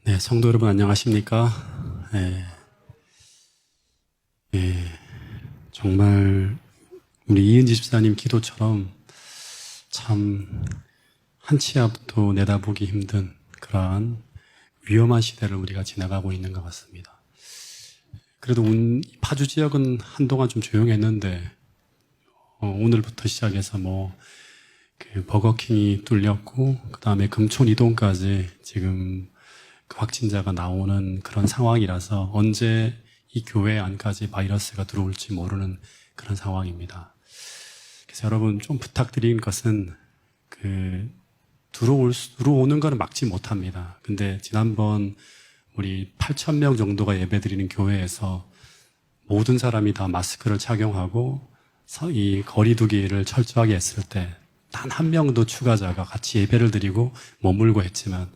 네, 성도 여러분 안녕하십니까? 정말 우리 이은지 집사님 기도처럼 참 한 치 앞도 내다보기 힘든 그러한 위험한 시대를 우리가 지나가고 있는 것 같습니다. 그래도 파주 지역은 한동안 좀 조용했는데 오늘부터 시작해서 버거킹이 뚫렸고 그 다음에 금촌 이동까지 지금 그 확진자가 나오는 그런 상황이라서 언제 이 교회 안까지 바이러스가 들어올지 모르는 그런 상황입니다. 그래서 여러분 좀 부탁드린 것은 들어오는 거는 막지 못합니다. 근데 지난번 우리 8,000명 정도가 예배드리는 교회에서 모든 사람이 다 마스크를 착용하고 이 거리두기를 철저하게 했을 때 단 한 명도 추가자가 같이 예배를 드리고 머물고 했지만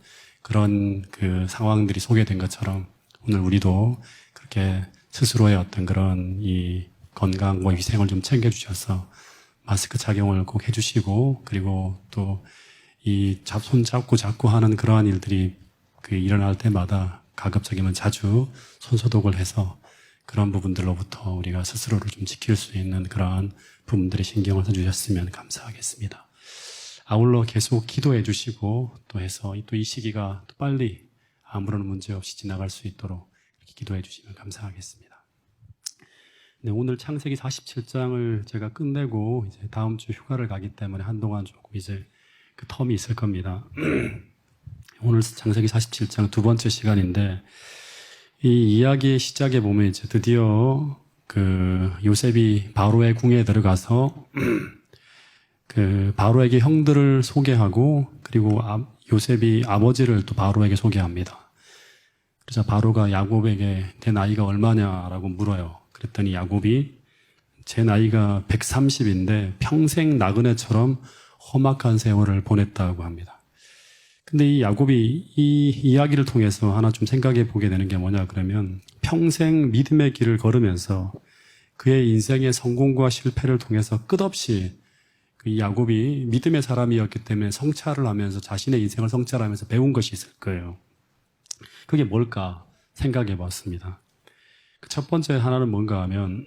그런 그 상황들이 소개된 것처럼 오늘 우리도 그렇게 스스로의 어떤 그런 이 건강과 위생을 좀 챙겨주셔서 마스크 착용을 꼭 해주시고 그리고 또 이 손 잡고 자꾸 하는 그러한 일들이 일어날 때마다 가급적이면 자주 손 소독을 해서 그런 부분들로부터 우리가 스스로를 좀 지킬 수 있는 그러한 부분들에 신경을 써주셨으면 감사하겠습니다. 아울러 계속 기도해 주시고 또 해서 또 이 시기가 또 빨리 아무런 문제 없이 지나갈 수 있도록 이렇게 기도해 주시면 감사하겠습니다. 네, 오늘 창세기 47장을 제가 끝내고 이제 다음 주 휴가를 가기 때문에 한동안 조금 이제 그 텀이 있을 겁니다. 오늘 창세기 47장 두 번째 시간인데 이 이야기의 시작에 보면 이제 드디어 요셉이 바로의 궁에 들어가서 바로에게 형들을 소개하고 그리고 요셉이 아버지를 또 바로에게 소개합니다. 그래서 바로가 야곱에게 내 나이가 얼마냐라고 물어요. 그랬더니 야곱이 제 나이가 130인데 평생 나그네처럼 험악한 세월을 보냈다고 합니다. 근데 이 야곱이 이 이야기를 통해서 하나 좀 생각해 보게 되는 게 뭐냐 그러면 평생 믿음의 길을 걸으면서 그의 인생의 성공과 실패를 통해서 끝없이 이 야곱이 믿음의 사람이었기 때문에 성찰을 하면서 자신의 인생을 성찰하면서 배운 것이 있을 거예요. 그게 뭘까 생각해 봤습니다. 첫 번째 하나는 뭔가 하면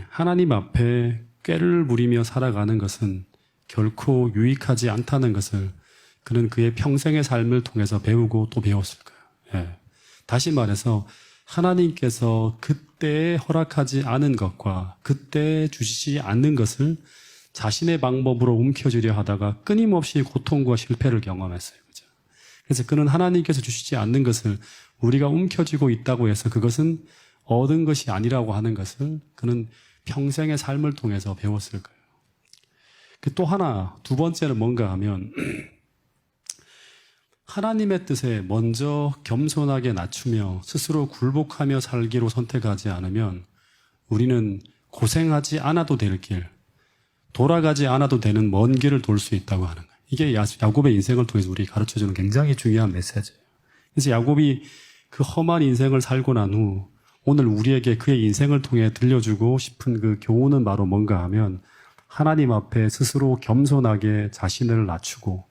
하나님 앞에 꾀를 부리며 살아가는 것은 결코 유익하지 않다는 것을 그는 그의 평생의 삶을 통해서 배우고 또 배웠을 거예요. 예. 다시 말해서 하나님께서 그때 허락하지 않은 것과 그때 주시지 않는 것을 자신의 방법으로 움켜쥐려 하다가 끊임없이 고통과 실패를 경험했어요. 그죠? 그래서 그는 하나님께서 주시지 않는 것을 우리가 움켜쥐고 있다고 해서 그것은 얻은 것이 아니라고 하는 것을 그는 평생의 삶을 통해서 배웠을 거예요. 또 하나, 두 번째는 뭔가 하면 하나님의 뜻에 먼저 겸손하게 낮추며 스스로 굴복하며 살기로 선택하지 않으면 우리는 고생하지 않아도 될 길, 돌아가지 않아도 되는 먼 길을 돌 수 있다고 하는 거예요. 이게 야곱의 인생을 통해서 우리 가르쳐주는 굉장히 중요한 메시지예요. 그래서 야곱이 그 험한 인생을 살고 난 후 오늘 우리에게 그의 인생을 통해 들려주고 싶은 그 교훈은 바로 뭔가 하면 하나님 앞에 스스로 겸손하게 자신을 낮추고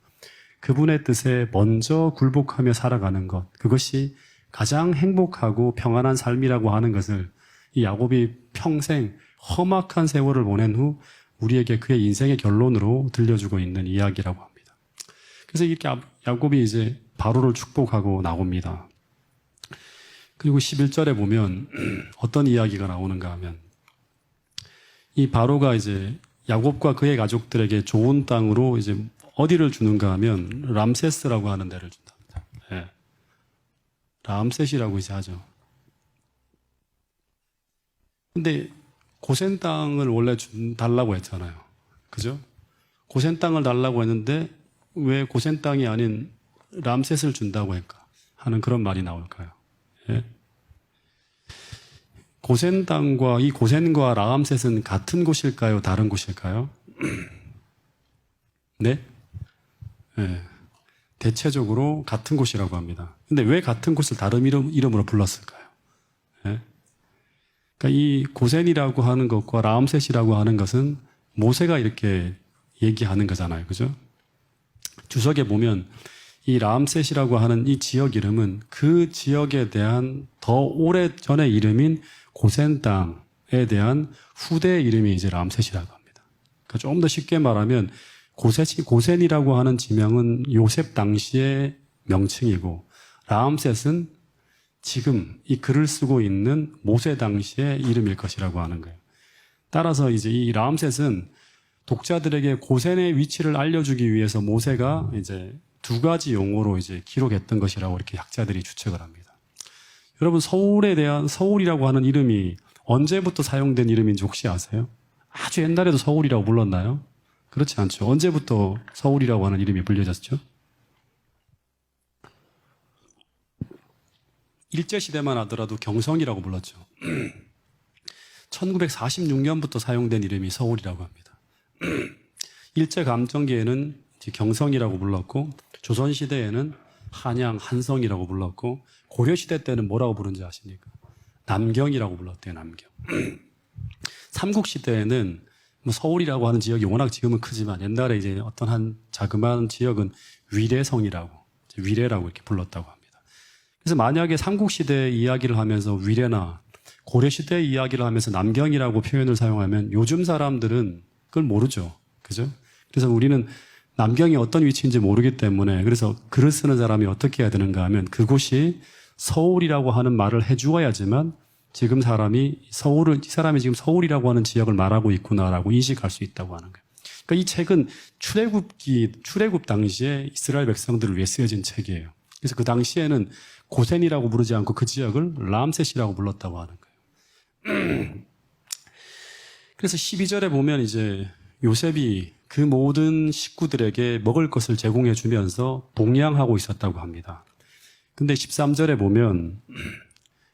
그분의 뜻에 먼저 굴복하며 살아가는 것, 그것이 가장 행복하고 평안한 삶이라고 하는 것을 이 야곱이 평생 험악한 세월을 보낸 후 우리에게 그의 인생의 결론으로 들려주고 있는 이야기라고 합니다. 그래서 이렇게 야곱이 이제 바로를 축복하고 나옵니다. 그리고 11절에 보면 어떤 이야기가 나오는가 하면 이 바로가 이제 야곱과 그의 가족들에게 좋은 땅으로 이제 어디를 주는가 하면 람세스라고 하는 데를 준답니다. 예. 람셋이라고 이제 하죠. 근데 고센 땅을 원래 달라고 했잖아요. 그죠? 고센 땅을 달라고 했는데 왜 고센 땅이 아닌 람셋을 준다고 할까 하는 그런 말이 나올까요? 예. 고센 땅과 이 고센과 람셋은 같은 곳일까요? 다른 곳일까요? 네? 네. 대체적으로 같은 곳이라고 합니다. 근데 왜 같은 곳을 다른 이름으로 불렀을까요? 네? 그러니까 이 고센이라고 하는 것과 람셋이라고 하는 것은 모세가 이렇게 얘기하는 거잖아요. 그죠? 주석에 보면 이 라암셋이라고 하는 이 지역 이름은 그 지역에 대한 더 오래전의 이름인 고센 땅에 대한 후대 이름이 이제 라암셋이라고 합니다. 그러니까 좀 더 쉽게 말하면 고센이라고 하는 지명은 요셉 당시의 명칭이고 라암셋은 지금 이 글을 쓰고 있는 모세 당시의 이름일 것이라고 하는 거예요. 따라서 이제 이 라암셋은 독자들에게 고센의 위치를 알려주기 위해서 모세가 이제 두 가지 용어로 이제 기록했던 것이라고 이렇게 학자들이 추측을 합니다. 여러분, 서울이라고 하는 이름이 언제부터 사용된 이름인지 혹시 아세요? 아주 옛날에도 서울이라고 불렀나요? 그렇지 않죠. 언제부터 서울이라고 하는 이름이 불려졌죠? 일제시대만 하더라도 경성이라고 불렀죠. 1946년부터 사용된 이름이 서울이라고 합니다. 일제감정기에는 경성이라고 불렀고 조선시대에는 한양, 한성이라고 불렀고 고려시대 때는 뭐라고 부른지 아십니까? 남경이라고 불렀대요. 남경. 삼국시대에는 뭐 서울이라고 하는 지역이 워낙 지금은 크지만 옛날에 이제 어떤 한 자그마한 지역은 위례성이라고, 위례라고 이렇게 불렀다고 합니다. 그래서 만약에 삼국시대 이야기를 하면서 위례나 고려시대 이야기를 하면서 남경이라고 표현을 사용하면 요즘 사람들은 그걸 모르죠. 그죠? 그래서 우리는 남경이 어떤 위치인지 모르기 때문에 그래서 글을 쓰는 사람이 어떻게 해야 되는가 하면 그곳이 서울이라고 하는 말을 해주어야지만 지금 이 사람이 지금 서울이라고 하는 지역을 말하고 있구나라고 인식할 수 있다고 하는 거예요. 그러니까 이 책은 출애굽 당시에 이스라엘 백성들을 위해 쓰여진 책이에요. 그래서 그 당시에는 고센이라고 부르지 않고 그 지역을 라암셋이라고 불렀다고 하는 거예요. 그래서 12절에 보면 이제 요셉이 그 모든 식구들에게 먹을 것을 제공해 주면서 봉양하고 있었다고 합니다. 근데 13절에 보면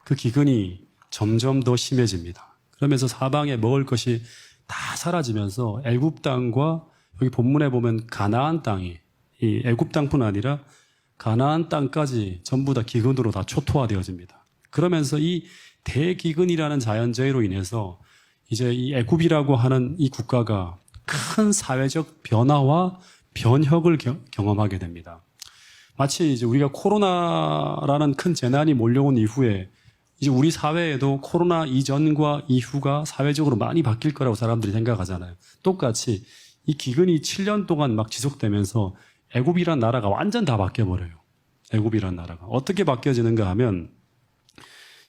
그 기근이 점점 더 심해집니다. 그러면서 사방에 먹을 것이 다 사라지면서 애굽 땅과 여기 본문에 보면 가나안 땅이 이 애굽 땅뿐 아니라 가나안 땅까지 전부 다 기근으로 다 초토화되어집니다. 그러면서 이 대기근이라는 자연재해로 인해서 이제 이 애굽이라고 하는 이 국가가 큰 사회적 변화와 변혁을 경험하게 됩니다. 마치 이제 우리가 코로나라는 큰 재난이 몰려온 이후에 이제 우리 사회에도 코로나 이전과 이후가 사회적으로 많이 바뀔 거라고 사람들이 생각하잖아요. 똑같이 이 기근이 7년 동안 막 지속되면서 애굽이란 나라가 완전 다 바뀌어버려요. 애굽이란 나라가. 어떻게 바뀌어지는가 하면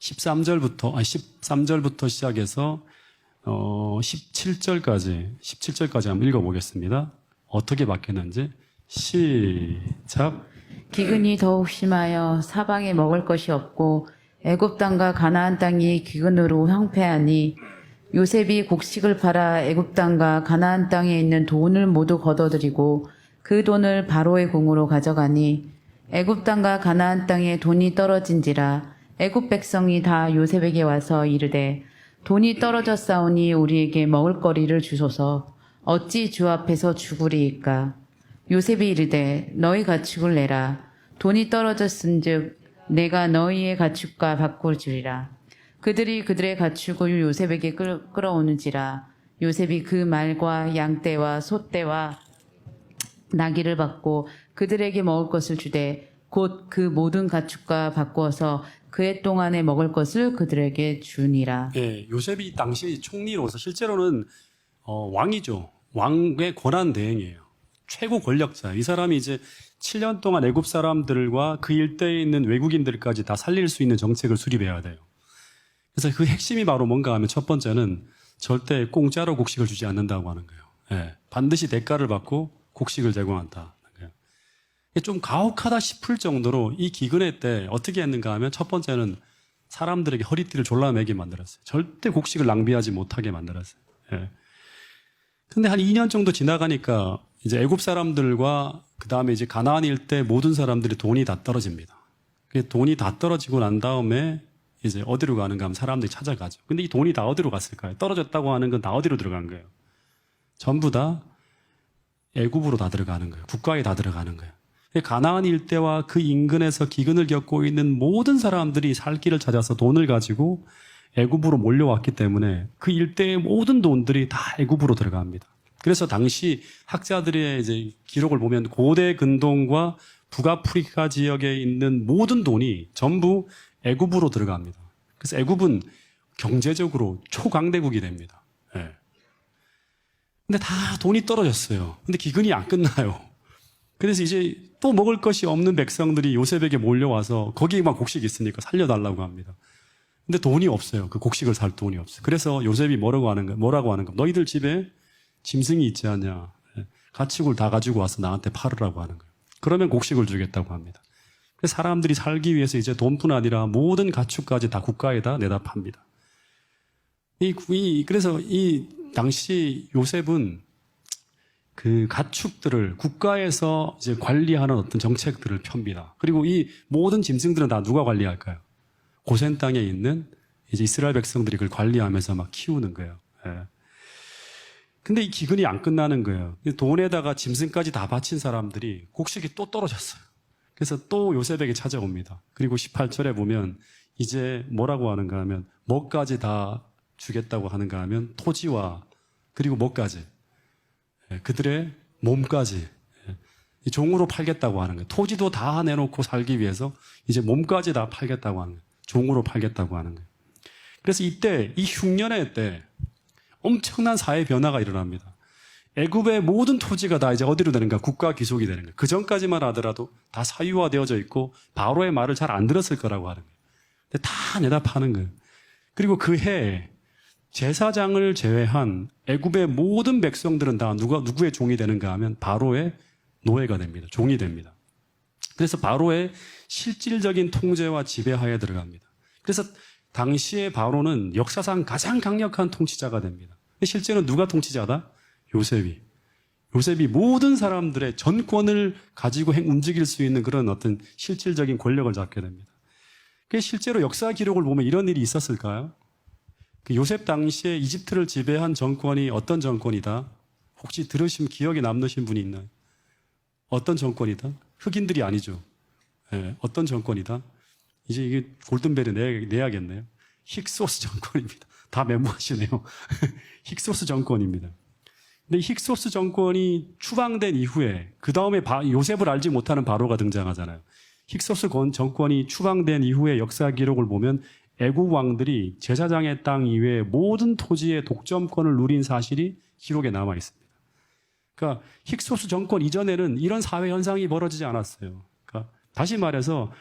13절부터 시작해서 17절까지 한번 읽어보겠습니다. 어떻게 바뀌었는지 시작. 기근이 더욱 심하여 사방에 먹을 것이 없고 애굽 땅과 가나안 땅이 기근으로 황폐하니 요셉이 곡식을 팔아 애굽 땅과 가나안 땅에 있는 돈을 모두 걷어들이고 그 돈을 바로의 궁으로 가져가니 애굽 땅과 가나안 땅에 돈이 떨어진지라 애굽 백성이 다 요셉에게 와서 이르되 돈이 떨어졌사오니 우리에게 먹을 거리를 주소서. 어찌 주 앞에서 죽으리이까. 요셉이 이르되 너희 가축을 내라. 돈이 떨어졌은즉 내가 너희의 가축과 바꿔주리라. 그들이 그들의 가축을 요셉에게 끌어오는지라. 요셉이 그 말과 양떼와 소떼와 나귀를 받고 그들에게 먹을 것을 주되 곧 그 모든 가축과 바꾸어서 그해 동안에 먹을 것을 그들에게 주니라. 네, 요셉이 당시 총리로서 실제로는 왕이죠. 왕의 권한 대행이에요. 최고 권력자. 이 사람이 이제 7년 동안 애굽 사람들과 그 일대에 있는 외국인들까지 다 살릴 수 있는 정책을 수립해야 돼요. 그래서 그 핵심이 바로 뭔가 하면 첫 번째는 절대 공짜로 곡식을 주지 않는다고 하는 거예요. 네, 반드시 대가를 받고 곡식을 제공한다. 좀 가혹하다 싶을 정도로 이 기근의 때 어떻게 했는가 하면 첫 번째는 사람들에게 허리띠를 졸라매게 만들었어요. 절대 곡식을 낭비하지 못하게 만들었어요. 예. 근데 한 2년 정도 지나가니까 이제 애굽 사람들과 그 다음에 이제 가나안 일대 모든 사람들이 돈이 다 떨어집니다. 돈이 다 떨어지고 난 다음에 이제 어디로 가는가 하면 사람들이 찾아가죠. 근데 이 돈이 다 어디로 갔을까요? 떨어졌다고 하는 건 다 어디로 들어간 거예요? 전부 다 애굽으로 다 들어가는 거예요. 국가에 다 들어가는 거예요. 가나안 일대와 그 인근에서 기근을 겪고 있는 모든 사람들이 살 길을 찾아서 돈을 가지고 애굽으로 몰려왔기 때문에 그 일대의 모든 돈들이 다 애굽으로 들어갑니다. 그래서 당시 학자들의 이제 기록을 보면 고대 근동과 북아프리카 지역에 있는 모든 돈이 전부 애굽으로 들어갑니다. 그래서 애굽은 경제적으로 초강대국이 됩니다. 예. 근데 다 돈이 떨어졌어요. 근데 기근이 안 끝나요. 그래서 이제 또 먹을 것이 없는 백성들이 요셉에게 몰려와서 거기에만 곡식이 있으니까 살려달라고 합니다. 근데 돈이 없어요. 그 곡식을 살 돈이 없어요. 그래서 요셉이 뭐라고 하는 거야? 너희들 집에 짐승이 있지 않냐? 예. 가축을 다 가지고 와서 나한테 팔으라고 하는 거예요. 그러면 곡식을 주겠다고 합니다. 그래서 사람들이 살기 위해서 이제 돈뿐 아니라 모든 가축까지 다 국가에다 내다 팝니다. 그래서 이 당시 요셉은 그 가축들을 국가에서 이제 관리하는 어떤 정책들을 펴니다. 그리고 이 모든 짐승들은 다 누가 관리할까요? 고센 땅에 있는 이제 이스라엘 백성들이 그걸 관리하면서 막 키우는 거예요. 예. 근데 이 기근이 안 끝나는 거예요. 돈에다가 짐승까지 다 바친 사람들이 곡식이 또 떨어졌어요. 그래서 또 요셉에게 찾아옵니다. 그리고 18절에 보면 이제 뭐라고 하는가 하면 뭐까지 다 주겠다고 하는가 하면 토지와 그리고 뭐까지? 그들의 몸까지 종으로 팔겠다고 하는 거예요. 토지도 다 내놓고 살기 위해서 이제 몸까지 다 팔겠다고 하는 거예요. 종으로 팔겠다고 하는 거예요. 그래서 이때 이 흉년의 때 엄청난 사회 변화가 일어납니다. 애굽의 모든 토지가 다 이제 어디로 되는가? 국가 귀속이 되는 거예요. 그 전까지만 하더라도 다 사유화되어져 있고 바로의 말을 잘 안 들었을 거라고 하는 거예요. 근데 다 내다 파는 거예요. 그리고 그 해에 제사장을 제외한 애굽의 모든 백성들은 다 누구의 종이 되는가 하면 바로의 노예가 됩니다. 종이 됩니다. 그래서 바로의 실질적인 통제와 지배하에 들어갑니다. 그래서 당시의 바로는 역사상 가장 강력한 통치자가 됩니다. 실제로 누가 통치자다? 요셉이 모든 사람들의 전권을 가지고 움직일 수 있는 그런 어떤 실질적인 권력을 잡게 됩니다. 실제로 역사 기록을 보면 이런 일이 있었을까요? 그 요셉 당시에 이집트를 지배한 정권이 어떤 정권이다? 혹시 들으신 기억에 남으신 분이 있나요? 어떤 정권이다? 흑인들이 아니죠. 네, 어떤 정권이다? 이제 이게 골든벨을 내야겠네요. 힉소스 정권입니다. 다 메모하시네요. 힉소스 정권입니다. 근데 힉소스 정권이 추방된 이후에 그 다음에 요셉을 알지 못하는 바로가 등장하잖아요. 힉소스 정권이 추방된 이후에 역사 기록을 보면 애국 왕들이 제사장의 땅 이외에 모든 토지의 독점권을 누린 사실이 기록에 남아 있습니다. 그러니까 힉소스 정권 이전에는 이런 사회 현상이 벌어지지 않았어요. 그러니까 다시 말해서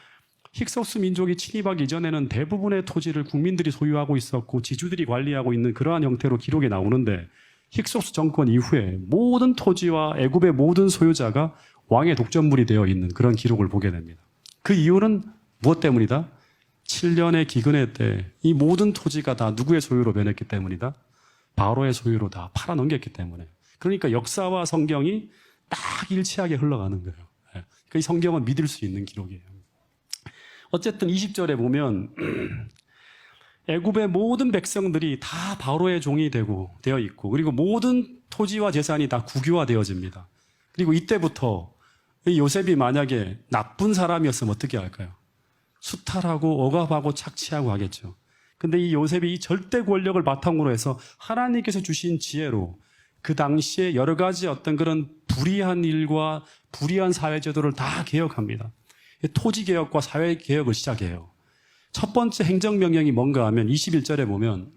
힉소스 민족이 침입하기 이전에는 대부분의 토지를 국민들이 소유하고 있었고 지주들이 관리하고 있는 그러한 형태로 기록에 나오는데 힉소스 정권 이후에 모든 토지와 애굽의 모든 소유자가 왕의 독점물이 되어 있는 그런 기록을 보게 됩니다. 그 이유는 무엇 때문이다? 7년의 기근의 때 이 모든 토지가 다 누구의 소유로 변했기 때문이다? 바로의 소유로 다 팔아넘겼기 때문에. 그러니까 역사와 성경이 딱 일치하게 흘러가는 거예요. 이 성경은 믿을 수 있는 기록이에요. 어쨌든 20절에 보면 애굽의 모든 백성들이 다 바로의 종이 되어 있고 그리고 모든 토지와 재산이 다 국유화되어집니다. 그리고 이때부터 요셉이 만약에 나쁜 사람이었으면 어떻게 할까요? 수탈하고 억압하고 착취하고 하겠죠. 근데 이 요셉이 이 절대 권력을 바탕으로 해서 하나님께서 주신 지혜로 그 당시에 여러 가지 어떤 그런 불의한 일과 불의한 사회제도를 다 개혁합니다. 토지 개혁과 사회 개혁을 시작해요. 첫 번째 행정명령이 뭔가 하면 21절에 보면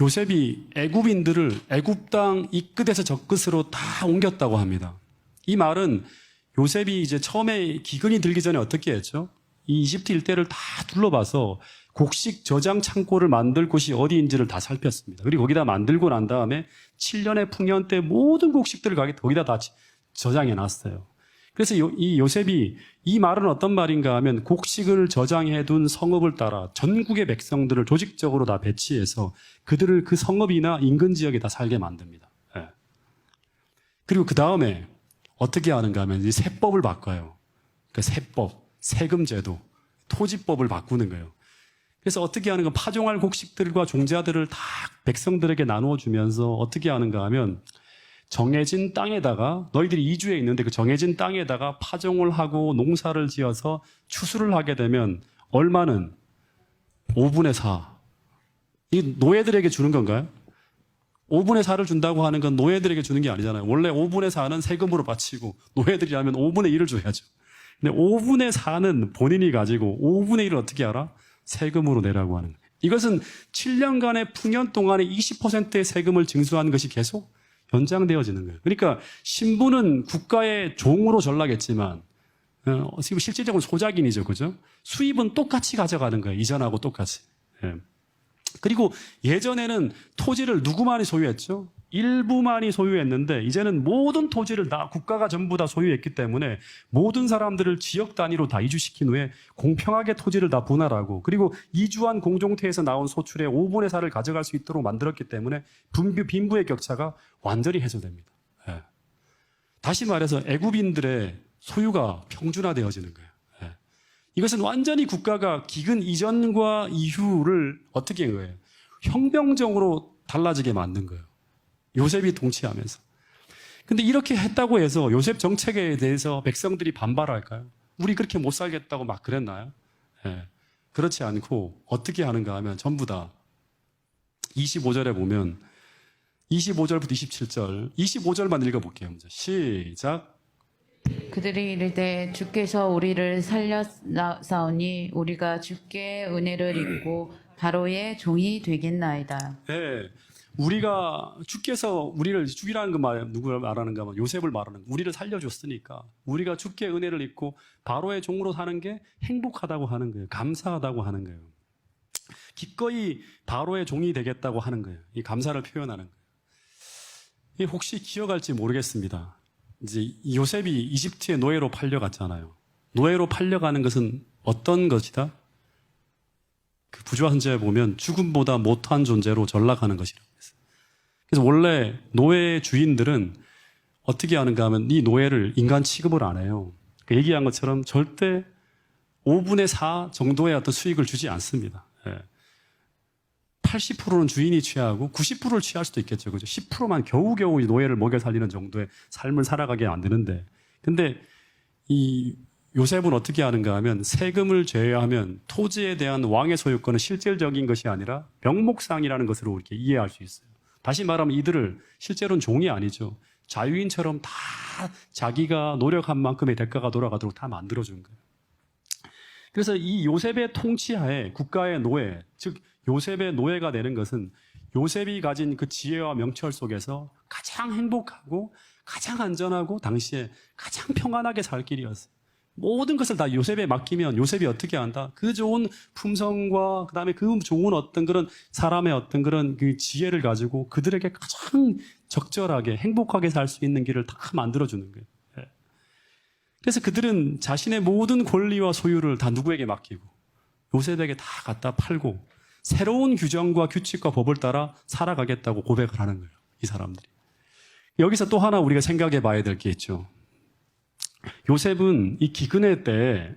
요셉이 애굽인들을 애굽 땅 이 끝에서 저 끝으로 다 옮겼다고 합니다. 이 말은 요셉이 이제 처음에 기근이 들기 전에 어떻게 했죠? 이 이집트 일대를 다 둘러봐서 곡식 저장 창고를 만들 곳이 어디인지를 다 살폈습니다. 그리고 거기다 만들고 난 다음에 7년의 풍년 때 모든 곡식들을 거기다 다 저장해 놨어요. 그래서 이 요셉이 이 말은 어떤 말인가 하면 곡식을 저장해 둔 성읍을 따라 전국의 백성들을 조직적으로 다 배치해서 그들을 그 성읍이나 인근 지역에 다 살게 만듭니다. 네. 그리고 그 다음에 어떻게 하는가 하면 이 세법을 바꿔요. 그 세법, 세금제도, 토지법을 바꾸는 거예요. 그래서 어떻게 하는가, 파종할 곡식들과 종자들을 다 백성들에게 나누어 주면서 어떻게 하는가 하면 정해진 땅에다가 너희들이 이주해 있는데 그 정해진 땅에다가 파종을 하고 농사를 지어서 추수를 하게 되면 얼마는 5분의 4. 이 노예들에게 주는 건가요? 5분의 4를 준다고 하는 건 노예들에게 주는 게 아니잖아요. 원래 5분의 4는 세금으로 바치고 노예들이라면 5분의 1을 줘야죠. 근데 5분의 4는 본인이 가지고 5분의 1을 어떻게 알아? 세금으로 내라고 하는 거예요. 이것은 7년간의 풍년 동안에 20%의 세금을 징수한 것이 계속 연장되어지는 거예요. 그러니까 신부는 국가의 종으로 전락했지만 지금 실질적으로 소작인이죠. 그죠? 수입은 똑같이 가져가는 거예요. 이전하고 똑같이. 예. 그리고 예전에는 토지를 누구만이 소유했죠? 일부만이 소유했는데 이제는 모든 토지를 다 국가가 전부 다 소유했기 때문에 모든 사람들을 지역 단위로 다 이주시킨 후에 공평하게 토지를 다 분할하고 그리고 이주한 공동체에서 나온 소출의 5분의 4를 가져갈 수 있도록 만들었기 때문에 빈부의 격차가 완전히 해소됩니다. 예. 다시 말해서 애굽인들의 소유가 평준화되어지는 거예요. 예. 이것은 완전히 국가가 기근 이전과 이후를 어떻게 한 거예요? 혁명적으로 달라지게 만든 거예요. 요셉이 통치하면서. 근데 이렇게 했다고 해서 요셉 정책에 대해서 백성들이 반발할까요? 우리 그렇게 못 살겠다고 막 그랬나요? 예. 그렇지 않고 어떻게 하는가 하면 전부 다 25절에 보면 25절부터 27절 25절만 읽어볼게요. 먼저 시작. 그들이 이르되 주께서 우리를 살렸사오니 우리가 주께 은혜를 입고 바로의 종이 되겠나이다. 네. 우리가 주께서 우리를 주기라는 거 누구를 말하는가 하면 요셉을 말하는 거. 우리를 살려줬으니까 우리가 주께 은혜를 입고 바로의 종으로 사는 게 행복하다고 하는 거예요. 감사하다고 하는 거예요. 기꺼이 바로의 종이 되겠다고 하는 거예요. 이 감사를 표현하는 거예요. 이 혹시 기억할지 모르겠습니다. 이제 요셉이 이집트의 노예로 팔려갔잖아요. 노예로 팔려가는 것은 어떤 것이다? 그 부조한자에 보면 죽음보다 못한 존재로 전락하는 것이라고 했어요. 그래서 원래 노예 주인들은 어떻게 하는가 하면 이 노예를 인간 취급을 안 해요. 그 얘기한 것처럼 절대 5분의 4 정도의 어떤 수익을 주지 않습니다. 80%는 주인이 취하고 90%를 취할 수도 있겠죠. 그죠? 10%만 겨우겨우 노예를 먹여 살리는 정도의 삶을 살아가게 만드는데. 근데 이 요셉은 어떻게 하는가 하면 세금을 제외하면 토지에 대한 왕의 소유권은 실질적인 것이 아니라 명목상이라는 것으로 이렇게 이해할 수 있어요. 다시 말하면 이들을 실제로는 종이 아니죠. 자유인처럼 다 자기가 노력한 만큼의 대가가 돌아가도록 다 만들어준 거예요. 그래서 이 요셉의 통치하에 국가의 노예, 즉 요셉의 노예가 되는 것은 요셉이 가진 그 지혜와 명철 속에서 가장 행복하고 가장 안전하고 당시에 가장 평안하게 살 길이었어요. 모든 것을 다 요셉에 맡기면 요셉이 어떻게 한다? 그 좋은 품성과 그다음에 그 좋은 어떤 그런 사람의 어떤 그런 그 지혜를 가지고 그들에게 가장 적절하게 행복하게 살 수 있는 길을 다 만들어주는 거예요. 그래서 그들은 자신의 모든 권리와 소유를 다 누구에게 맡기고 요셉에게 다 갖다 팔고 새로운 규정과 규칙과 법을 따라 살아가겠다고 고백을 하는 거예요. 이 사람들이. 여기서 또 하나 우리가 생각해 봐야 될 게 있죠. 요셉은 이 기근해 때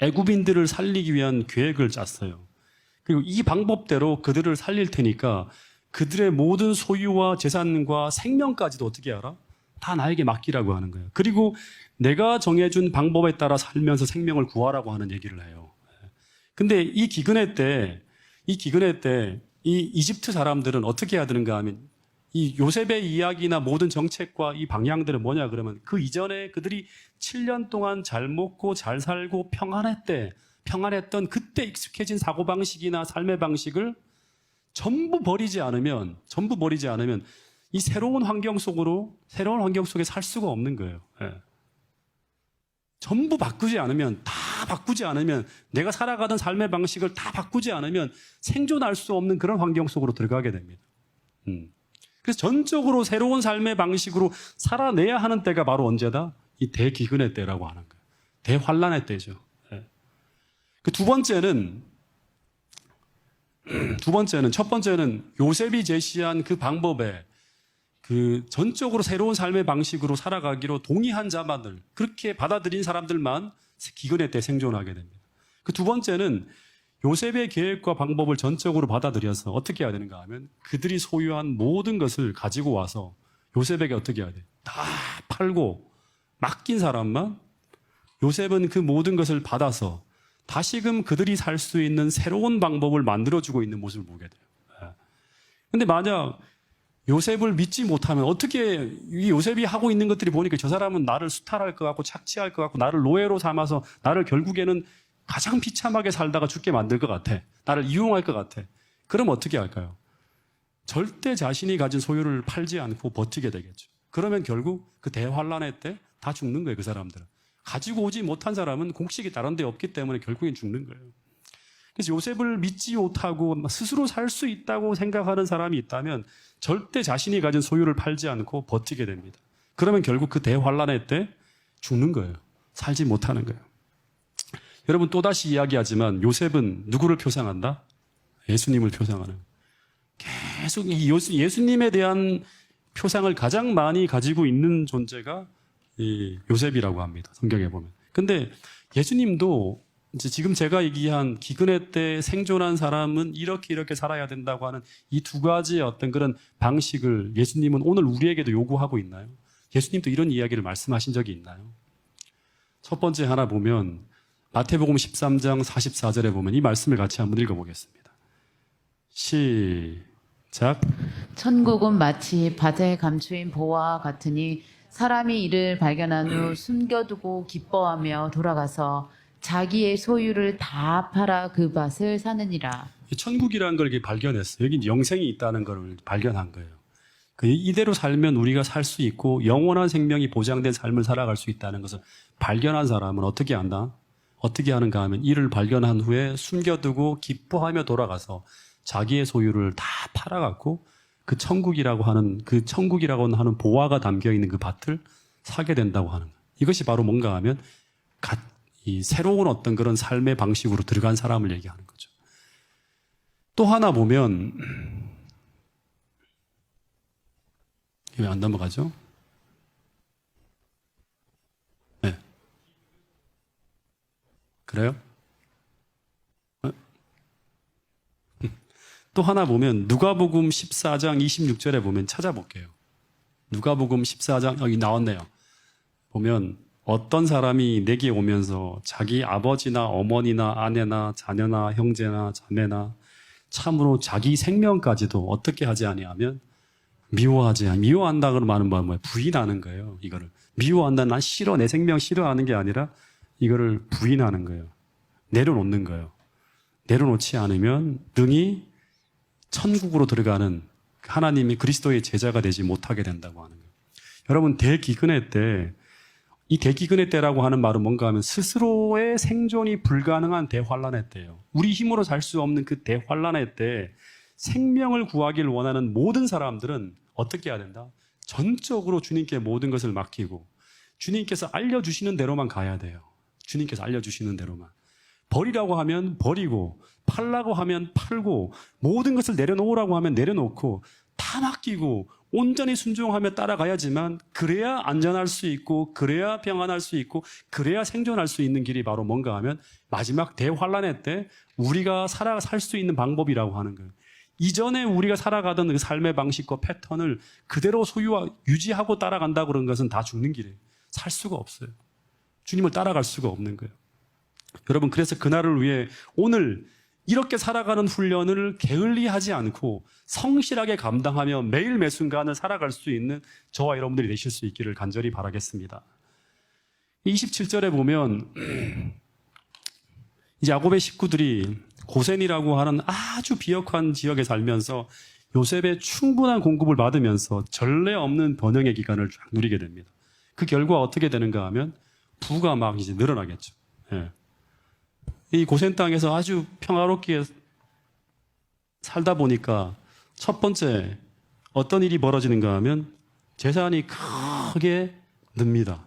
애굽인들을 살리기 위한 계획을 짰어요. 그리고 이 방법대로 그들을 살릴 테니까 그들의 모든 소유와 재산과 생명까지도 어떻게 알아? 다 나에게 맡기라고 하는 거예요. 그리고 내가 정해준 방법에 따라 살면서 생명을 구하라고 하는 얘기를 해요. 근데 이 기근해 때 이 이집트 사람들은 어떻게 해야 되는가 하면 이 요셉의 이야기나 모든 정책과 이 방향들은 뭐냐 그러면 그 이전에 그들이 7년 동안 잘 먹고 잘 살고 평안했던 그때 익숙해진 사고방식이나 삶의 방식을 전부 버리지 않으면 이 새로운 환경 속에 살 수가 없는 거예요. 전부 바꾸지 않으면 내가 살아가던 삶의 방식을 다 바꾸지 않으면 생존할 수 없는 그런 환경 속으로 들어가게 됩니다. 그래서 전적으로 새로운 삶의 방식으로 살아내야 하는 때가 바로 언제다? 이 대기근의 때라고 하는 거예요. 대환란의 때죠. 그 첫 번째는 요셉이 제시한 그 방법에 그 전적으로 새로운 삶의 방식으로 살아가기로 동의한 자만들, 그렇게 받아들인 사람들만 기근의 때 생존하게 됩니다. 그 두 번째는 요셉의 계획과 방법을 전적으로 받아들여서 어떻게 해야 되는가 하면 그들이 소유한 모든 것을 가지고 와서 요셉에게 어떻게 해야 돼? 다 팔고 맡긴 사람만 요셉은 그 모든 것을 받아서 다시금 그들이 살 수 있는 새로운 방법을 만들어주고 있는 모습을 보게 돼요. 근데 만약 요셉을 믿지 못하면 어떻게 이 요셉이 하고 있는 것들이 보니까 저 사람은 나를 수탈할 것 같고 착취할 것 같고 나를 노예로 삼아서 나를 결국에는 가장 비참하게 살다가 죽게 만들 것 같아. 나를 이용할 것 같아. 그럼 어떻게 할까요? 절대 자신이 가진 소유를 팔지 않고 버티게 되겠죠. 그러면 결국 그 대환란의 때 다 죽는 거예요, 그 사람들은. 가지고 오지 못한 사람은 곡식이 다른 데 없기 때문에 결국엔 죽는 거예요. 그래서 요셉을 믿지 못하고 스스로 살 수 있다고 생각하는 사람이 있다면 절대 자신이 가진 소유를 팔지 않고 버티게 됩니다. 그러면 결국 그 대환란의 때 죽는 거예요. 살지 못하는 거예요. 여러분 또다시 이야기하지만 요셉은 누구를 표상한다? 예수님을 표상하는. 계속 예수님에 대한 표상을 가장 많이 가지고 있는 존재가 이 요셉이라고 합니다. 성경에 보면. 근데 예수님도 이제 지금 제가 얘기한 기근의 때 생존한 사람은 이렇게 살아야 된다고 하는 이 두 가지의 어떤 그런 방식을 예수님은 오늘 우리에게도 요구하고 있나요? 예수님도 이런 이야기를 말씀하신 적이 있나요? 첫 번째 하나 보면 마태복음 13장 44절에 보면 이 말씀을 같이 한번 읽어보겠습니다. 시작. 천국은 마치 밭에 감추인 보화와 같으니 사람이 이를 발견한 후 숨겨두고 기뻐하며 돌아가서 자기의 소유를 다 팔아 그 밭을 사느니라. 천국이라는 걸 이렇게 발견했어요. 여기 영생이 있다는 걸 발견한 거예요. 이대로 살면 우리가 살 수 있고 영원한 생명이 보장된 삶을 살아갈 수 있다는 것을 발견한 사람은 어떻게 한다? 어떻게 하는가 하면 이를 발견한 후에 숨겨두고 기뻐하며 돌아가서 자기의 소유를 다 팔아갖고 그 천국이라고 하는 보화가 담겨 있는 그 밭을 사게 된다고 하는 거예요. 이것이 바로 뭔가 하면 이 새로운 어떤 그런 삶의 방식으로 들어간 사람을 얘기하는 거죠. 또 하나 보면 왜 안 넘어가죠? 네. 그래요? 또 하나 보면 누가복음 14장 26절에 보면 찾아볼게요. 누가복음 14장 여기 나왔네요. 보면 어떤 사람이 내게 오면서 자기 아버지나 어머니나 아내나 자녀나 형제나 자매나 참으로 자기 생명까지도 어떻게 하지 아니하면 미워한다 그러면 뭐예요? 부인하는 거예요. 이거를 미워한다, 난 싫어, 내 생명 싫어하는 게 아니라 이거를 부인하는 거예요. 내려놓는 거예요. 내려놓지 않으면 능히 천국으로 들어가는 하나님이 그리스도의 제자가 되지 못하게 된다고 하는 거예요. 여러분 대기근의 때, 이 대기근의 때라고 하는 말은 뭔가 하면 스스로의 생존이 불가능한 대환란의 때예요. 우리 힘으로 살 수 없는 그 대환란의 때 생명을 구하길 원하는 모든 사람들은 어떻게 해야 된다? 전적으로 주님께 모든 것을 맡기고 주님께서 알려주시는 대로만 가야 돼요. 주님께서 알려주시는 대로만. 버리라고 하면 버리고 팔라고 하면 팔고 모든 것을 내려놓으라고 하면 내려놓고 다 맡기고 온전히 순종하며 따라가야지만 그래야 안전할 수 있고 그래야 평안할 수 있고 그래야 생존할 수 있는 길이 바로 뭔가 하면 마지막 대환란의 때 우리가 살 수 있는 방법이라고 하는 거예요. 이전에 우리가 살아가던 그 삶의 방식과 패턴을 그대로 유지하고 따라간다 그런 것은 다 죽는 길이에요. 살 수가 없어요. 주님을 따라갈 수가 없는 거예요. 여러분 그래서 그날을 위해 오늘 이렇게 살아가는 훈련을 게을리하지 않고 성실하게 감당하며 매일 매순간을 살아갈 수 있는 저와 여러분들이 되실 수 있기를 간절히 바라겠습니다. 27절에 보면 이제 야곱의 식구들이 고센이라고 하는 아주 비역한 지역에 살면서 요셉의 충분한 공급을 받으면서 전례 없는 번영의 기간을 쫙 누리게 됩니다. 그 결과 어떻게 되는가 하면 부가 막 이제 늘어나겠죠. 예. 이 고센 땅에서 아주 평화롭게 살다 보니까 첫 번째 어떤 일이 벌어지는가 하면 재산이 크게 늡니다.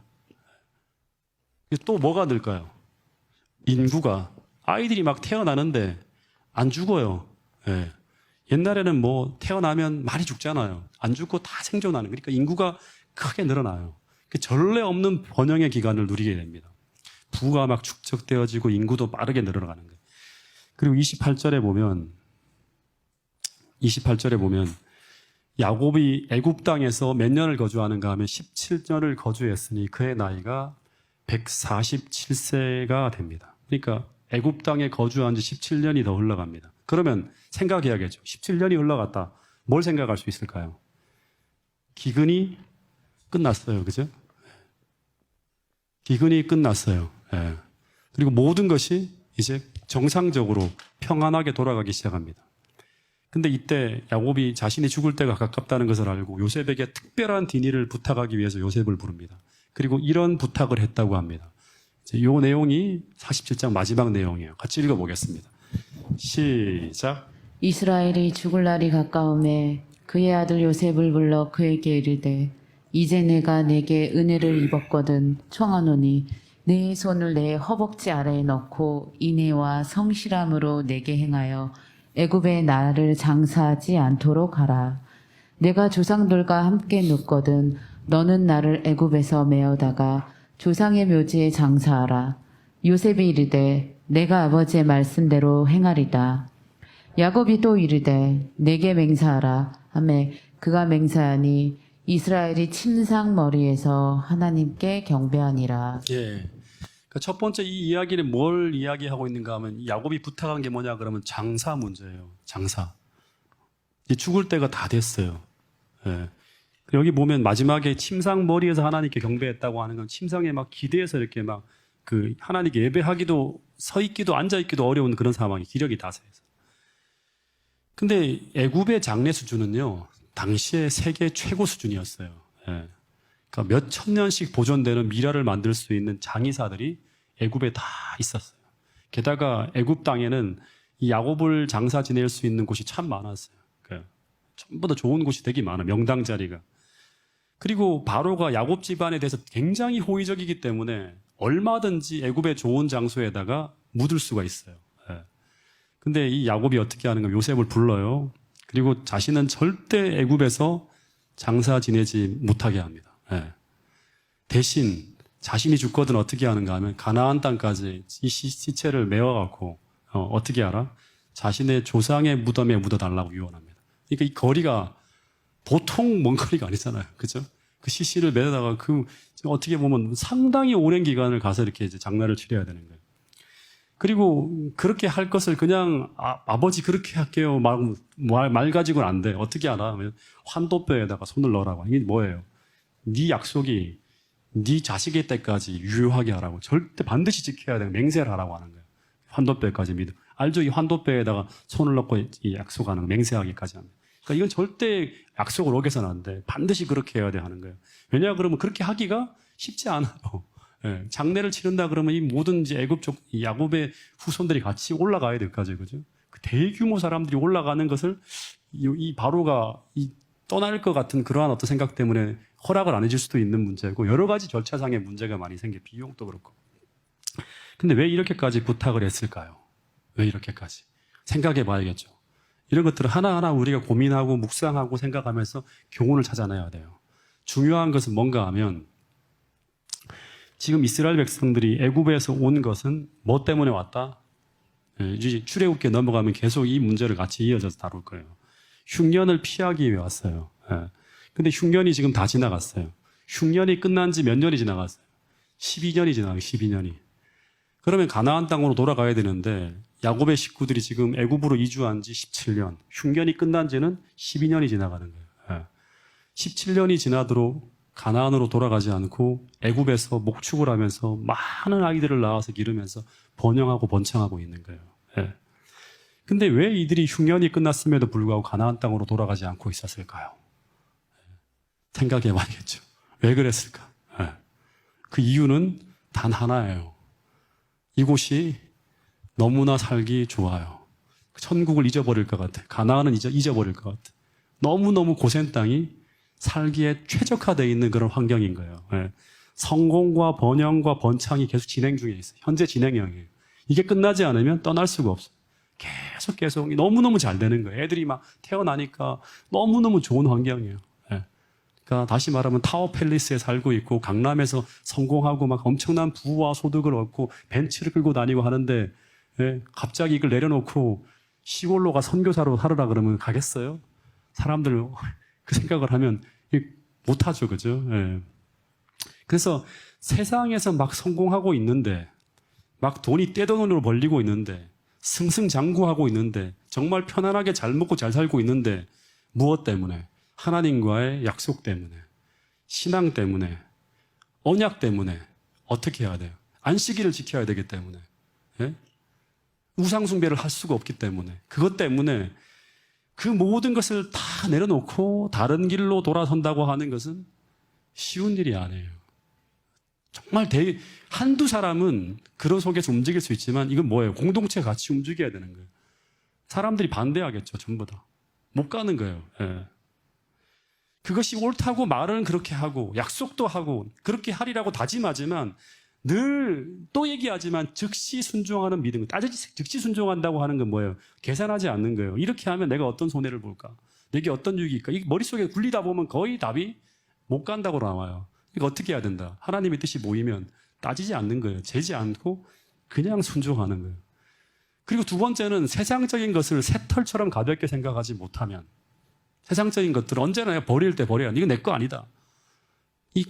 또 뭐가 늘까요? 인구가 아이들이 막 태어나는데 안 죽어요. 예. 옛날에는 뭐 태어나면 많이 죽잖아요. 안 죽고 다 생존하는. 그러니까 인구가 크게 늘어나요. 전례 없는 번영의 기간을 누리게 됩니다. 부가 막 축적되어지고 인구도 빠르게 늘어나는 거예요. 그리고 28절에 보면 야곱이 애굽 땅에서 몇 년을 거주하는가 하면 17년을 거주했으니 그의 나이가 147세가 됩니다. 그러니까 애굽 땅에 거주한 지 17년이 더 흘러갑니다. 그러면 생각해야겠죠. 17년이 흘러갔다. 뭘 생각할 수 있을까요? 기근이 끝났어요. 그죠? 기근이 끝났어요. 예. 그리고 모든 것이 이제 정상적으로 평안하게 돌아가기 시작합니다. 근데 이때 야곱이 자신이 죽을 때가 가깝다는 것을 알고 요셉에게 특별한 디니를 부탁하기 위해서 요셉을 부릅니다. 그리고 이런 부탁을 했다고 합니다. 이 내용이 47장 마지막 내용이에요. 같이 읽어보겠습니다. 시작. 이스라엘이 죽을 날이 가까움에 그의 아들 요셉을 불러 그에게 이르되 이제 내가 내게 은혜를 입었거든 청하노니 내 손을 내 허벅지 아래에 넣고 인애와 성실함으로 내게 행하여 애굽에 나를 장사하지 않도록 하라. 내가 조상들과 함께 눕거든 너는 나를 애굽에서 메어다가 조상의 묘지에 장사하라. 요셉이 이르되 내가 아버지의 말씀대로 행하리다. 야곱이 또 이르되 내게 맹세하라 하매 그가 맹세하니 이스라엘이 침상 머리에서 하나님께 경배하니라. 예. 그러니까 첫 번째 이 이야기는 뭘 이야기하고 있는가 하면 야곱이 부탁한 게 뭐냐 그러면 장사 문제예요. 장사. 이제 죽을 때가 다 됐어요. 예. 여기 보면 마지막에 침상 머리에서 하나님께 경배했다고 하는 건 침상에 막 기대서 이렇게 막 그 하나님께 예배하기도 서 있기도 앉아 있기도 어려운 그런 상황이 기력이 다 세서. 근데 애굽의 장례 수준은요 당시에 세계 최고 수준이었어요. 예. 그러니까 몇 천 년씩 보존되는 미라를 만들 수 있는 장의사들이 애굽에 다 있었어요. 게다가 애굽 땅에는 이 야곱을 장사 지낼 수 있는 곳이 참 많았어요. 그러니까 전부 다 좋은 곳이 되게 많아 명당 자리가. 그리고 바로가 야곱 집안에 대해서 굉장히 호의적이기 때문에 얼마든지 애굽의 좋은 장소에다가 묻을 수가 있어요. 예. 근데 이 야곱이 어떻게 하는 가 요셉을 불러요. 그리고 자신은 절대 애굽에서 장사 지내지 못하게 합니다. 예. 대신 자신이 죽거든 어떻게 하는가 하면 가나안 땅까지 이 시체를 메워갖고 어떻게 알아? 자신의 조상의 무덤에 묻어달라고 유언합니다. 그러니까 이 거리가 보통 먼 거리가 아니잖아요. 그죠? 그 시신을 매다가 어떻게 보면 상당히 오랜 기간을 가서 이렇게 이제 장례를 치러야 되는 거예요. 그리고 그렇게 할 것을 그냥 아버지 그렇게 할게요. 말 가지고는 안 돼. 어떻게 알아? 환도뼈에다가 손을 넣으라고. 이게 뭐예요? 네 약속이 네 자식의 때까지 유효하게 하라고. 절대 반드시 지켜야 되고 맹세를 하라고 하는 거예요. 환도뼈까지 믿음. 알죠? 이 환도뼈에다가 손을 넣고 이 약속하는 거, 맹세하기까지 합니다. 그러니까 이건 절대 약속을 어겨서는 안 돼. 반드시 그렇게 해야 돼 하는 거예요. 왜냐 그러면 그렇게 하기가 쉽지 않아요. 예, 장례를 치른다 그러면 이 모든 이제 애굽 쪽 야곱의 후손들이 같이 올라가야 될 거죠, 그죠? 그 대규모 사람들이 올라가는 것을 이 바로가 떠날 것 같은 그러한 어떤 생각 때문에 허락을 안 해줄 수도 있는 문제고 여러 가지 절차상의 문제가 많이 생겨 비용도 그렇고. 근데 왜 이렇게까지 부탁을 했을까요? 왜 이렇게까지? 생각해 봐야겠죠. 이런 것들을 하나하나 우리가 고민하고 묵상하고 생각하면서 교훈을 찾아내야 돼요. 중요한 것은 뭔가 하면 지금 이스라엘 백성들이 애굽에서 온 것은 뭐 때문에 왔다? 이제 출애굽기에 넘어가면 계속 이 문제를 같이 이어져서 다룰 거예요. 흉년을 피하기 위해 왔어요. 근데 흉년이 지금 다 지나갔어요. 흉년이 끝난 지 몇 년이 지나갔어요? 12년이 지나가요. 12년이. 그러면 가나안 땅으로 돌아가야 되는데 야곱의 식구들이 지금 애굽으로 이주한 지 17년, 흉년이 끝난 지는 12년이 지나가는 거예요. 17년이 지나도록 가나안으로 돌아가지 않고 애굽에서 목축을 하면서 많은 아이들을 낳아서 기르면서 번영하고 번창하고 있는 거예요. 근데 왜 이들이 흉년이 끝났음에도 불구하고 가나안 땅으로 돌아가지 않고 있었을까요? 생각해 봐야겠죠. 왜 그랬을까? 그 이유는 단 하나예요. 이곳이 너무나 살기 좋아요. 천국을 잊어버릴 것 같아. 가나안은 잊어버릴 것 같아. 너무너무 고센 땅이 살기에 최적화되어 있는 그런 환경인 거예요. 성공과 번영과 번창이 계속 진행 중에 있어요. 현재 진행형이에요. 이게 끝나지 않으면 떠날 수가 없어요. 계속 너무너무 잘 되는 거예요. 애들이 막 태어나니까 너무너무 좋은 환경이에요. 그러니까 다시 말하면 타워 팰리스에 살고 있고 강남에서 성공하고 막 엄청난 부와 소득을 얻고 벤츠를 끌고 다니고 하는데 갑자기 이걸 내려놓고 시골로 가 선교사로 살으라 그러면 가겠어요? 사람들 그 생각을 하면 못하죠. 그죠? 그래서 세상에서 막 성공하고 있는데 막 돈이 떼돈으로 벌리고 있는데 승승장구하고 있는데 정말 편안하게 잘 먹고 잘 살고 있는데 무엇 때문에? 하나님과의 약속 때문에, 신앙 때문에, 언약 때문에 어떻게 해야 돼요? 안식일을 지켜야 되기 때문에, 예? 우상 숭배를 할 수가 없기 때문에, 그것 때문에 그 모든 것을 다 내려놓고 다른 길로 돌아선다고 하는 것은 쉬운 일이 아니에요. 정말 한두 사람은 그런 속에서 움직일 수 있지만 이건 뭐예요? 공동체 같이 움직여야 되는 거예요. 사람들이 반대하겠죠, 전부 다. 못 가는 거예요. 예. 그것이 옳다고 말은 그렇게 하고 약속도 하고 그렇게 하리라고 다짐하지만 늘 또 얘기하지만 즉시 순종하는 믿음, 즉시 순종한다고 하는 건 뭐예요? 계산하지 않는 거예요. 이렇게 하면 내가 어떤 손해를 볼까? 내게 어떤 유익이 있을까? 이 머릿속에 굴리다 보면 거의 답이 못 간다고 나와요. 이거 어떻게 해야 된다? 하나님의 뜻이 모이면 따지지 않는 거예요. 재지 않고 그냥 순종하는 거예요. 그리고 두 번째는 세상적인 것을 새털처럼 가볍게 생각하지 못하면, 세상적인 것들을 언제나 내가 버릴 때 버려야 돼. 이거 내 거 아니다. 이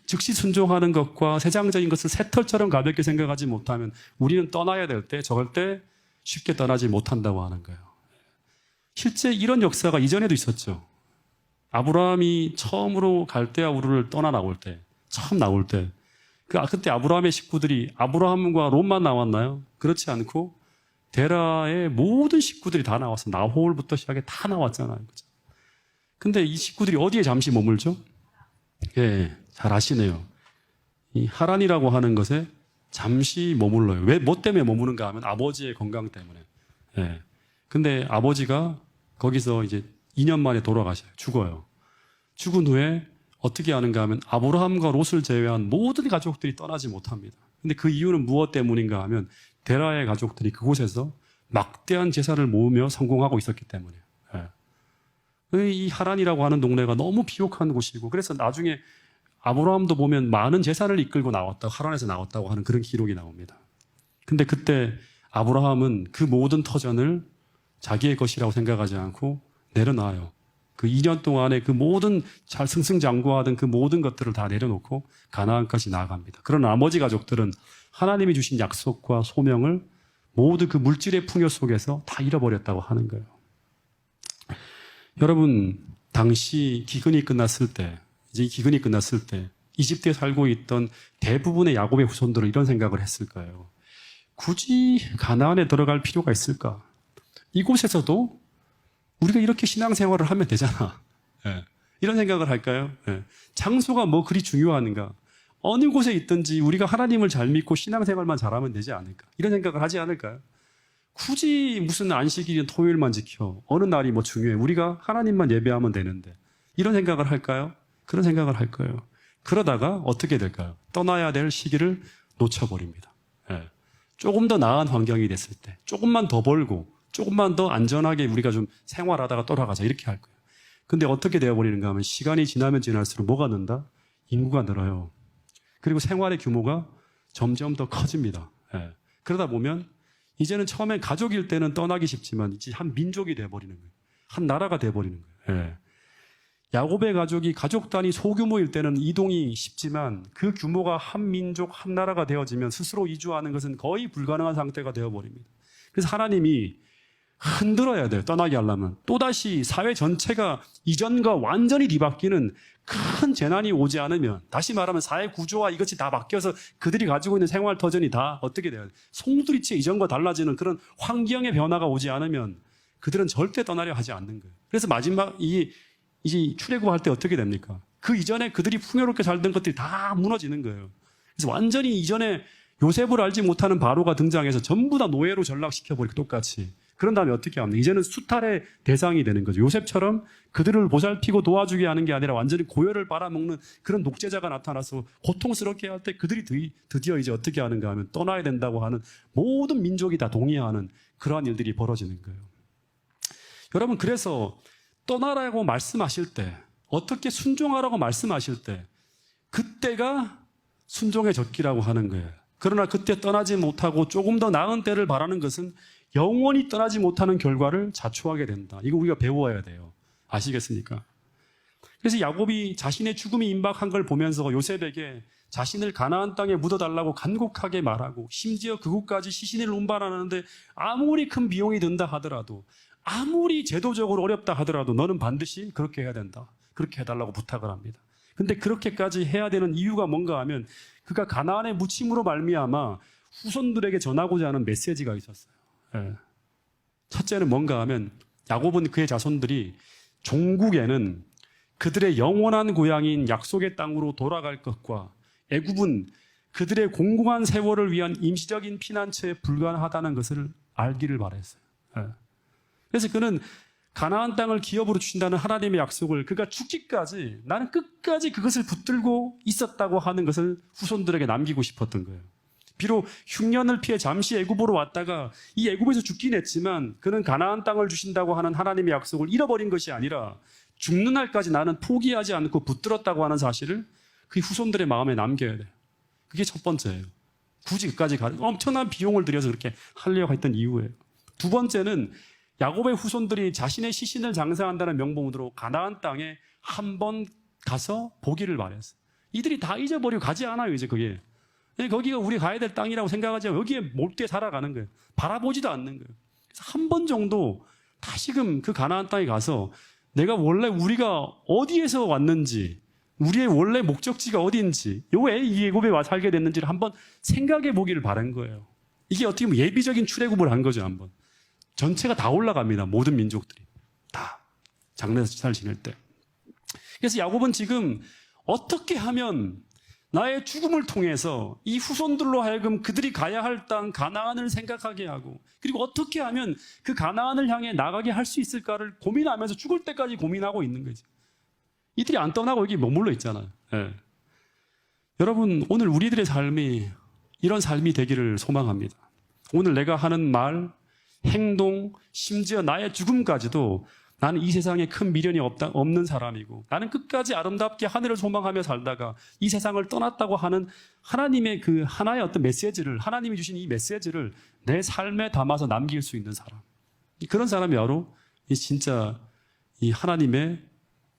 즉시 순종하는 것과 세상적인 것을 새털처럼 가볍게 생각하지 못하면 우리는 떠나야 될 때 절대 쉽게 떠나지 못한다고 하는 거예요. 실제 이런 역사가 이전에도 있었죠. 아브라함이 처음으로 갈대아 우르를 떠나 나올 때, 처음 나올 때, 그때 아브라함의 식구들이 아브라함과 롯만 나왔나요? 그렇지 않고 데라의 모든 식구들이 다 나왔어. 나홀부터 시작해 다 나왔잖아요. 그죠? 근데 이 식구들이 어디에 잠시 머물죠? 예, 잘 아시네요. 이 하란이라고 하는 것에 잠시 머물러요. 뭐 때문에 머무는가 하면 아버지의 건강 때문에. 예. 근데 아버지가 거기서 이제 2년 만에 돌아가셔요. 죽어요. 죽은 후에 어떻게 하는가 하면 아브라함과 롯을 제외한 모든 가족들이 떠나지 못합니다. 근데 그 이유는 무엇 때문인가 하면 데라의 가족들이 그곳에서 막대한 재산을 모으며 성공하고 있었기 때문이에요. 예. 이 하란이라고 하는 동네가 너무 비옥한 곳이고 그래서 나중에 아브라함도 보면 많은 재산을 이끌고 나왔다고, 하란에서 나왔다고 하는 그런 기록이 나옵니다. 근데 그때 아브라함은 그 모든 터전을 자기의 것이라고 생각하지 않고 내려놔요. 그 2년 동안에 그 모든 잘 승승장구하던 그 모든 것들을 다 내려놓고 가나안까지 나아갑니다. 그런 나머지 가족들은 하나님이 주신 약속과 소명을 모두 그 물질의 풍요 속에서 다 잃어버렸다고 하는 거예요. 여러분, 당시 기근이 끝났을 때, 이제 기근이 끝났을 때 이집트에 살고 있던 대부분의 야곱의 후손들은 이런 생각을 했을 거예요. 굳이 가나안에 들어갈 필요가 있을까? 이곳에서도 우리가 이렇게 신앙생활을 하면 되잖아. 예. 이런 생각을 할까요? 예. 장소가 뭐 그리 중요한가? 어느 곳에 있든지 우리가 하나님을 잘 믿고 신앙생활만 잘하면 되지 않을까? 이런 생각을 하지 않을까요? 굳이 무슨 안식일인 토요일만 지켜. 어느 날이 뭐 중요해. 우리가 하나님만 예배하면 되는데. 이런 생각을 할까요? 그런 생각을 할 거예요. 그러다가 어떻게 될까요? 떠나야 될 시기를 놓쳐버립니다. 예. 조금 더 나은 환경이 됐을 때, 조금만 더 벌고, 조금만 더 안전하게 우리가 좀 생활하다가 돌아가자. 이렇게 할 거예요. 근데 어떻게 되어버리는가 하면 시간이 지나면 지날수록 뭐가 는다? 인구가 늘어요. 그리고 생활의 규모가 점점 더 커집니다. 예. 그러다 보면 이제는 처음엔 가족일 때는 떠나기 쉽지만 이제 한 민족이 돼버리는 거예요. 한 나라가 돼버리는 거예요. 예. 야곱의 가족이 가족 단위 소규모일 때는 이동이 쉽지만 그 규모가 한 민족, 한 나라가 되어지면 스스로 이주하는 것은 거의 불가능한 상태가 되어버립니다. 그래서 하나님이 흔들어야 돼요. 떠나게 하려면. 또다시 사회 전체가 이전과 완전히 뒤바뀌는 큰 재난이 오지 않으면, 다시 말하면 사회 구조와 이것이 다 바뀌어서 그들이 가지고 있는 생활 터전이 다 어떻게 돼요? 송두리째 이전과 달라지는 그런 환경의 변화가 오지 않으면 그들은 절대 떠나려 하지 않는 거예요. 그래서 마지막 이제 출애굽할 때 어떻게 됩니까? 그 이전에 그들이 풍요롭게 살던 것들이 다 무너지는 거예요. 그래서 완전히 이전에 요셉을 알지 못하는 바로가 등장해서 전부 다 노예로 전락시켜버리고 똑같이. 그런 다음에 어떻게 합니까? 이제는 수탈의 대상이 되는 거죠. 요셉처럼 그들을 보살피고 도와주게 하는 게 아니라 완전히 고열을 빨아먹는 그런 독재자가 나타나서 고통스럽게 할 때 그들이 드디어 이제 어떻게 하는가 하면 떠나야 된다고 하는 모든 민족이 다 동의하는 그러한 일들이 벌어지는 거예요. 여러분, 그래서 떠나라고 말씀하실 때, 어떻게 순종하라고 말씀하실 때, 그때가 순종의 적기라고 하는 거예요. 그러나 그때 떠나지 못하고 조금 더 나은 때를 바라는 것은 영원히 떠나지 못하는 결과를 자초하게 된다. 이거 우리가 배워야 돼요. 아시겠습니까? 그래서 야곱이 자신의 죽음이 임박한 걸 보면서 요셉에게 자신을 가나안 땅에 묻어달라고 간곡하게 말하고 심지어 그곳까지 시신을 운반하는데 아무리 큰 비용이 든다 하더라도 아무리 제도적으로 어렵다 하더라도 너는 반드시 그렇게 해야 된다. 그렇게 해달라고 부탁을 합니다. 근데 그렇게까지 해야 되는 이유가 뭔가 하면 그가 가나안의 묻힘으로 말미암아 후손들에게 전하고자 하는 메시지가 있었어요. 예. 첫째는 뭔가 하면 야곱은 그의 자손들이 종국에는 그들의 영원한 고향인 약속의 땅으로 돌아갈 것과 애굽은 그들의 공공한 세월을 위한 임시적인 피난처에 불과하다는 것을 알기를 바랬어요. 예. 그래서 그는 가나안 땅을 기업으로 주신다는 하나님의 약속을 그가 죽기까지 나는 끝까지 그것을 붙들고 있었다고 하는 것을 후손들에게 남기고 싶었던 거예요. 비록 흉년을 피해 잠시 애굽으로 왔다가 이 애굽에서 죽긴 했지만 그는 가나안 땅을 주신다고 하는 하나님의 약속을 잃어버린 것이 아니라 죽는 날까지 나는 포기하지 않고 붙들었다고 하는 사실을 그 후손들의 마음에 남겨야 돼요. 그게 첫 번째예요. 굳이 그까지 엄청난 비용을 들여서 그렇게 하려고 했던 이유예요. 두 번째는 야곱의 후손들이 자신의 시신을 장사한다는 명분으로 가나안 땅에 한 번 가서 보기를 바랬어요. 이들이 다 잊어버리고 가지 않아요, 이제 그게. 거기가 우리 가야 될 땅이라고 생각하지 않고 여기에 몰두해 살아가는 거예요. 바라보지도 않는 거예요. 그래서 한 번 정도 다시금 그 가나안 땅에 가서 내가 원래 우리가 어디에서 왔는지, 우리의 원래 목적지가 어디인지, 왜 이 애굽에 와 살게 됐는지를 한번 생각해 보기를 바란 거예요. 이게 어떻게 보면 예비적인 출애굽을 한 거죠, 한번. 전체가 다 올라갑니다. 모든 민족들이. 다. 장례식사를 지낼 때. 그래서 야곱은 지금 어떻게 하면 나의 죽음을 통해서 이 후손들로 하여금 그들이 가야 할 땅 가나안을 생각하게 하고 그리고 어떻게 하면 그 가나안을 향해 나가게 할 수 있을까를 고민하면서 죽을 때까지 고민하고 있는 거지. 이들이 안 떠나고 여기 머물러 있잖아요. 예. 여러분 오늘 우리들의 삶이 이런 삶이 되기를 소망합니다. 오늘 내가 하는 말, 행동, 심지어 나의 죽음까지도 나는 이 세상에 큰 미련이 없는 사람이고 나는 끝까지 아름답게 하늘을 소망하며 살다가 이 세상을 떠났다고 하는 하나님의 그 하나의 어떤 메시지를 하나님이 주신 이 메시지를 내 삶에 담아서 남길 수 있는 사람. 그런 사람이 바로 진짜 이 하나님의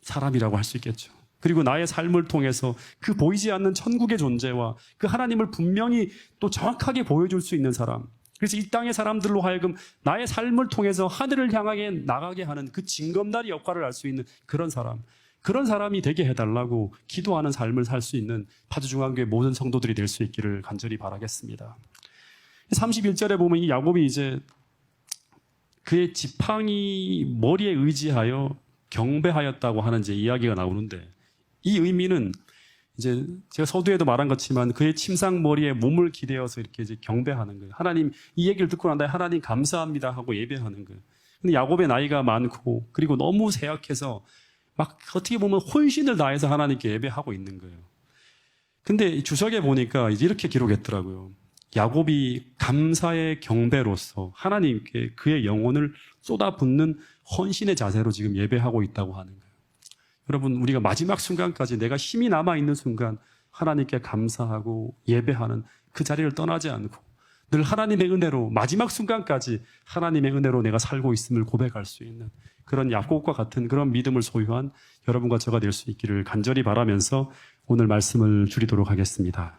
사람이라고 할 수 있겠죠. 그리고 나의 삶을 통해서 그 보이지 않는 천국의 존재와 그 하나님을 분명히 또 정확하게 보여줄 수 있는 사람. 그래서 이 땅의 사람들로 하여금 나의 삶을 통해서 하늘을 향하게 나가게 하는 그 징검다리 역할을 할 수 있는 그런 사람. 그런 사람이 되게 해달라고 기도하는 삶을 살 수 있는 파주중앙교회 모든 성도들이 될 수 있기를 간절히 바라겠습니다. 31절에 보면 이 야곱이 이제 그의 지팡이 머리에 의지하여 경배하였다고 하는 이제 이야기가 나오는데 이 의미는 이제 제가 서두에도 말한 것지만 그의 침상 머리에 몸을 기대어서 이렇게 이제 경배하는 거예요. 하나님 이 얘기를 듣고 난 다음에 하나님 감사합니다 하고 예배하는 거예요. 근데 야곱의 나이가 많고 그리고 너무 세약해서 막 어떻게 보면 혼신을 다해서 하나님께 예배하고 있는 거예요. 근데 주석에 보니까 이제 이렇게 기록했더라고요. 야곱이 감사의 경배로서 하나님께 그의 영혼을 쏟아붓는 헌신의 자세로 지금 예배하고 있다고 하는 거예요. 여러분 우리가 마지막 순간까지 내가 힘이 남아있는 순간 하나님께 감사하고 예배하는 그 자리를 떠나지 않고 늘 하나님의 은혜로 마지막 순간까지 하나님의 은혜로 내가 살고 있음을 고백할 수 있는 그런 야곱과 같은 그런 믿음을 소유한 여러분과 저가 될 수 있기를 간절히 바라면서 오늘 말씀을 줄이도록 하겠습니다.